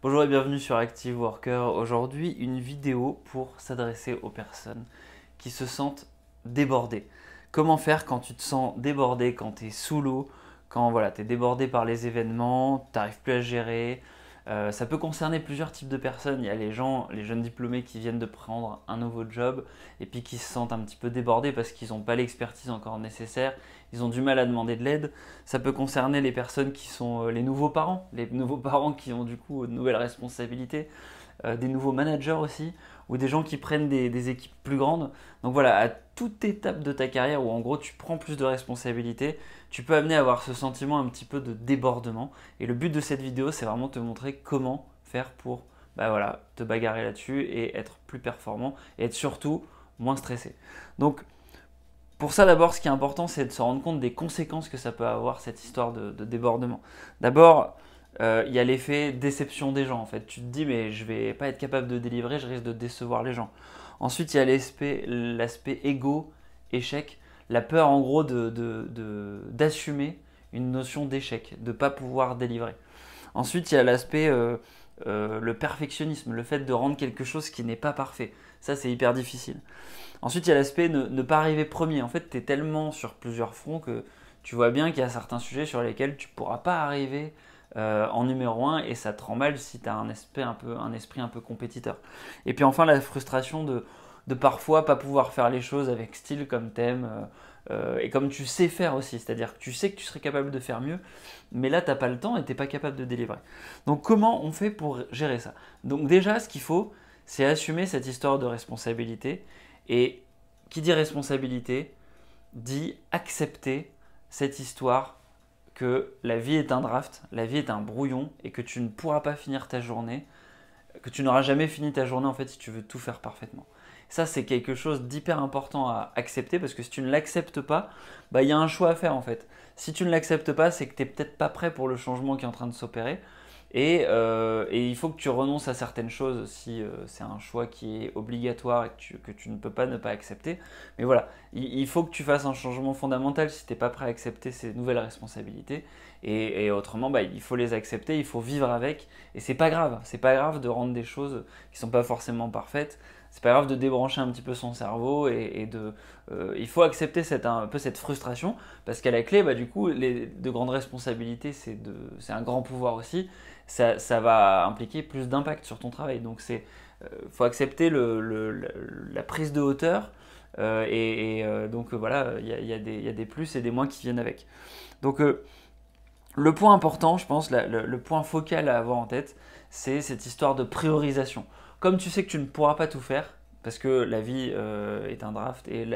Bonjour et bienvenue sur Active Worker. Aujourd'hui, une vidéo pour s'adresser aux personnes qui se sentent débordées. Comment faire quand tu te sens débordé, quand tu es sous l'eau, quand voilà, tu es débordé par les événements, tu n'arrives plus à gérer. Ça peut concerner plusieurs types de personnes. Il y a les gens, les jeunes diplômés qui viennent de prendre un nouveau job et puis qui se sentent un petit peu débordés parce qu'ils n'ont pas l'expertise encore nécessaire, ils ont du mal à demander de l'aide. Ça peut concerner les personnes qui sont les nouveaux parents qui ont du coup de nouvelles responsabilités, des nouveaux managers aussi, ou des gens qui prennent des équipes plus grandes. Donc voilà, à toute étape de ta carrière où en gros tu prends plus de responsabilités, tu peux amener à avoir ce sentiment un petit peu de débordement. Et le but de cette vidéo, c'est vraiment de te montrer comment faire pour voilà, te bagarrer là-dessus et être plus performant et être surtout moins stressé. Donc pour ça, d'abord, ce qui est important, c'est de se rendre compte des conséquences que ça peut avoir, cette histoire de débordement. D'abord, il y a l'effet déception des gens. En fait, tu te dis, mais je vais pas être capable de délivrer, je risque de décevoir les gens. Ensuite, il y a l'aspect égo, échec, la peur en gros d'assumer une notion d'échec, de ne pas pouvoir délivrer. Ensuite, il y a l'aspect le perfectionnisme, le fait de rendre quelque chose qui n'est pas parfait. Ça, c'est hyper difficile. Ensuite, il y a l'aspect ne pas arriver premier. En fait, tu es tellement sur plusieurs fronts que tu vois bien qu'il y a certains sujets sur lesquels tu ne pourras pas arriver en numéro un et ça te rend mal si tu as un esprit un peu compétiteur. Et puis enfin, la frustration de parfois pas pouvoir faire les choses avec style comme thème et comme tu sais faire aussi. C'est-à-dire que tu sais que tu serais capable de faire mieux, mais là, tu n'as pas le temps et tu n'es pas capable de délivrer. Donc comment on fait pour gérer ça? Donc déjà, ce qu'il faut, c'est assumer cette histoire de responsabilité. Et qui dit responsabilité dit accepter cette histoire que la vie est un draft, la vie est un brouillon et que tu ne pourras pas finir ta journée, que tu n'auras jamais fini ta journée en fait si tu veux tout faire parfaitement. Ça, c'est quelque chose d'hyper important à accepter parce que si tu ne l'acceptes pas, il y a un choix à faire en fait. Si tu ne l'acceptes pas, c'est que tu n'es peut-être pas prêt pour le changement qui est en train de s'opérer. Et il faut que tu renonces à certaines choses si c'est un choix qui est obligatoire et que tu ne peux pas ne pas accepter. Mais voilà, il faut que tu fasses un changement fondamental si tu n'es pas prêt à accepter ces nouvelles responsabilités. Et autrement, il faut les accepter, il faut vivre avec. Et c'est pas grave. C'est pas grave de rendre des choses qui sont pas forcément parfaites. C'est pas grave de débrancher un petit peu son cerveau il faut accepter un peu cette frustration parce qu'à la clé, du coup, de grandes responsabilités, c'est un grand pouvoir aussi. Ça va impliquer plus d'impact sur ton travail. Donc faut accepter la prise de hauteur donc voilà, il y a des plus et des moins qui viennent avec. Donc le point important, je pense, le point focal à avoir en tête, c'est cette histoire de priorisation. Comme tu sais que tu ne pourras pas tout faire, parce que la vie est un draft et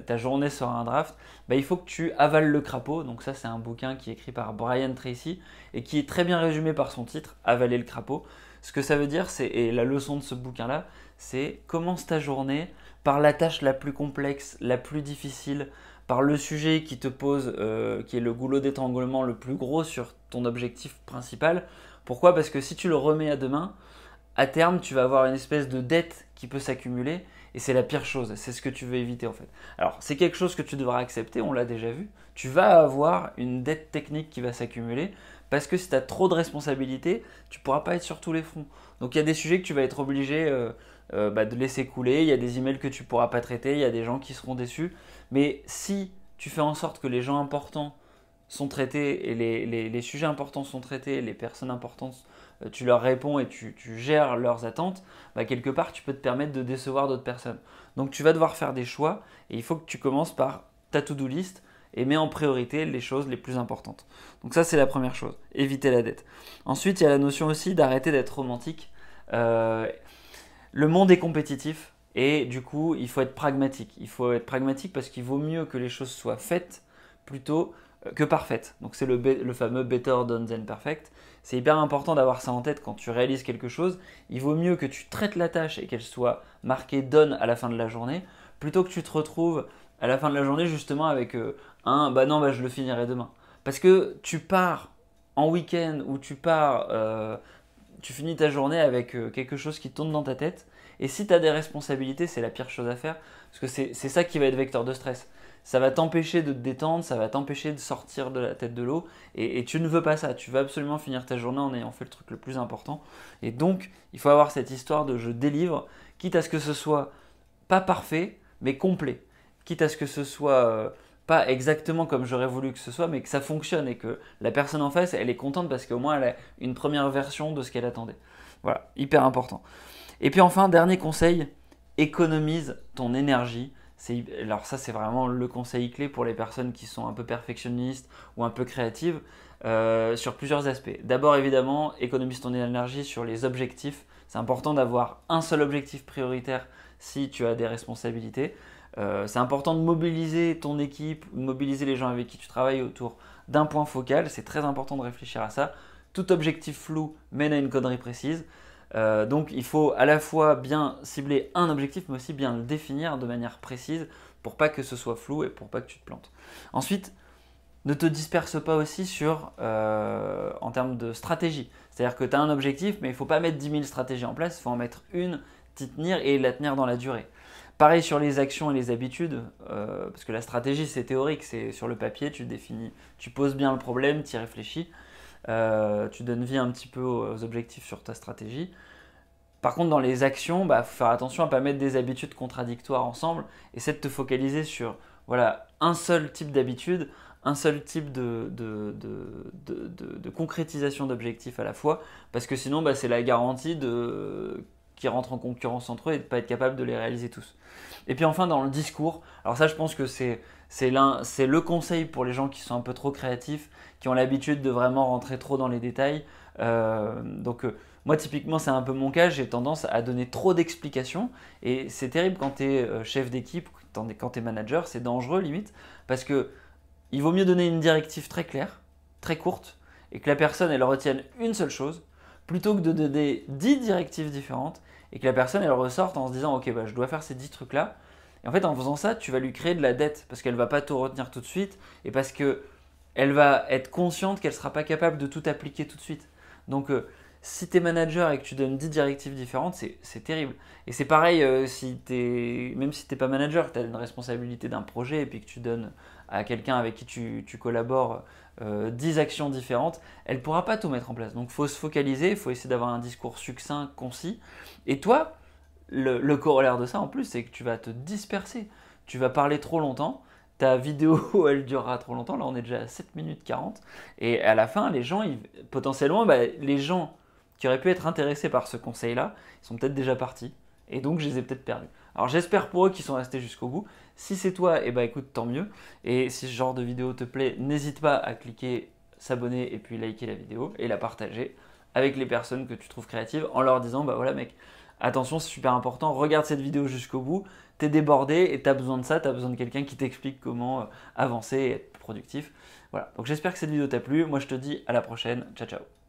ta journée sera un draft, il faut que tu avales le crapaud. Donc ça, c'est un bouquin qui est écrit par Brian Tracy et qui est très bien résumé par son titre, Avaler le crapaud. Ce que ça veut dire, et la leçon de ce bouquin-là, c'est commence ta journée par la tâche la plus complexe, la plus difficile, par le sujet qui te pose, qui est le goulot d'étranglement le plus gros sur ton objectif principal. Pourquoi? Parce que si tu le remets à demain, à terme, tu vas avoir une espèce de dette qui peut s'accumuler et c'est la pire chose. C'est ce que tu veux éviter en fait. Alors, c'est quelque chose que tu devras accepter, on l'a déjà vu. Tu vas avoir une dette technique qui va s'accumuler parce que si tu as trop de responsabilités, tu ne pourras pas être sur tous les fronts. Donc, il y a des sujets que tu vas être obligé de laisser couler. Il y a des emails que tu ne pourras pas traiter. Il y a des gens qui seront déçus. Mais si tu fais en sorte que les gens importants sont traités et les sujets importants sont traités, les personnes importantes, tu leur réponds et tu gères leurs attentes, quelque part tu peux te permettre de décevoir d'autres personnes. Donc tu vas devoir faire des choix et il faut que tu commences par ta to-do list et mets en priorité les choses les plus importantes. Donc ça c'est la première chose, éviter la dette. Ensuite il y a la notion aussi d'arrêter d'être romantique. Le monde est compétitif et du coup il faut être pragmatique. Il faut être pragmatique parce qu'il vaut mieux que les choses soient faites plutôt que parfaites. Donc c'est le fameux better done than perfect. C'est hyper important d'avoir ça en tête quand tu réalises quelque chose. Il vaut mieux que tu traites la tâche et qu'elle soit marquée done à la fin de la journée, plutôt que tu te retrouves à la fin de la journée justement avec non, je le finirai demain. Parce que tu pars en week-end ou tu finis ta journée avec quelque chose qui tourne dans ta tête. Et si tu as des responsabilités, c'est la pire chose à faire. Parce que c'est ça qui va être vecteur de stress. ça va t'empêcher de te détendre, ça va t'empêcher de sortir de la tête de l'eau et tu ne veux pas ça. Tu veux absolument finir ta journée en ayant fait le truc le plus important. Et donc, il faut avoir cette histoire de je délivre, quitte à ce que ce soit pas parfait, mais complet. Quitte à ce que ce soit pas exactement comme j'aurais voulu que ce soit, mais que ça fonctionne et que la personne en face, elle est contente parce qu'au moins elle a une première version de ce qu'elle attendait. Voilà, hyper important. Et puis enfin, dernier conseil, économise ton énergie. Alors ça, c'est vraiment le conseil clé pour les personnes qui sont un peu perfectionnistes ou un peu créatives sur plusieurs aspects. D'abord, évidemment, économise ton énergie sur les objectifs. C'est important d'avoir un seul objectif prioritaire si tu as des responsabilités. C'est important de mobiliser ton équipe, de mobiliser les gens avec qui tu travailles autour d'un point focal. C'est très important de réfléchir à ça. Tout objectif flou mène à une connerie précise. Donc il faut à la fois bien cibler un objectif, mais aussi bien le définir de manière précise pour pas que ce soit flou et pour pas que tu te plantes. Ensuite, ne te disperse pas aussi en termes de stratégie. C'est-à-dire que tu as un objectif, mais il ne faut pas mettre 10 000 stratégies en place, il faut en mettre une, t'y tenir et la tenir dans la durée. Pareil sur les actions et les habitudes, parce que la stratégie c'est théorique, c'est sur le papier, tu définis, tu poses bien le problème, tu y réfléchis, tu donnes vie un petit peu aux objectifs sur ta stratégie. Par contre, dans les actions, il faut faire attention à ne pas mettre des habitudes contradictoires ensemble. Essaie de te focaliser sur voilà, un seul type d'habitude, un seul type de concrétisation d'objectifs à la fois, parce que sinon, c'est la garantie qui rentrent en concurrence entre eux et de ne pas être capable de les réaliser tous. Et puis enfin, dans le discours, alors ça, je pense que c'est le conseil pour les gens qui sont un peu trop créatifs, qui ont l'habitude de vraiment rentrer trop dans les détails. Moi, typiquement, c'est un peu mon cas. J'ai tendance à donner trop d'explications. Et c'est terrible quand tu es chef d'équipe, quand tu es manager. C'est dangereux, limite. Parce que il vaut mieux donner une directive très claire, très courte, et que la personne, elle retienne une seule chose, plutôt que de donner 10 directives différentes, et que la personne, elle ressorte en se disant « Ok, je dois faire ces 10 trucs-là ». Et en fait, en faisant ça, tu vas lui créer de la dette, parce qu'elle ne va pas tout retenir tout de suite, et parce qu'elle va être consciente qu'elle ne sera pas capable de tout appliquer tout de suite. Donc, si tu es manager et que tu donnes 10 directives différentes, c'est terrible. Et c'est pareil, même si tu n'es pas manager, que tu as une responsabilité d'un projet et puis que tu donnes à quelqu'un avec qui tu collabores 10 actions différentes, elle ne pourra pas tout mettre en place. Donc il faut se focaliser, il faut essayer d'avoir un discours succinct, concis. Et toi, le corollaire de ça en plus, c'est que tu vas te disperser. Tu vas parler trop longtemps. Ta vidéo, elle durera trop longtemps. Là, on est déjà à 7 minutes 40. Et à la fin, les gens, potentiellement, les gens qui auraient pu être intéressés par ce conseil-là, ils sont peut-être déjà partis. Et donc, je les ai peut-être perdus. Alors, j'espère pour eux qu'ils sont restés jusqu'au bout. Si c'est toi, écoute, tant mieux. Et si ce genre de vidéo te plaît, n'hésite pas à cliquer s'abonner et puis liker la vidéo et la partager avec les personnes que tu trouves créatives en leur disant voilà mec, attention, c'est super important, regarde cette vidéo jusqu'au bout, t'es débordé et t'as besoin de ça, t'as besoin de quelqu'un qui t'explique comment avancer et être productif. Voilà, donc j'espère que cette vidéo t'a plu, moi je te dis à la prochaine, ciao ciao.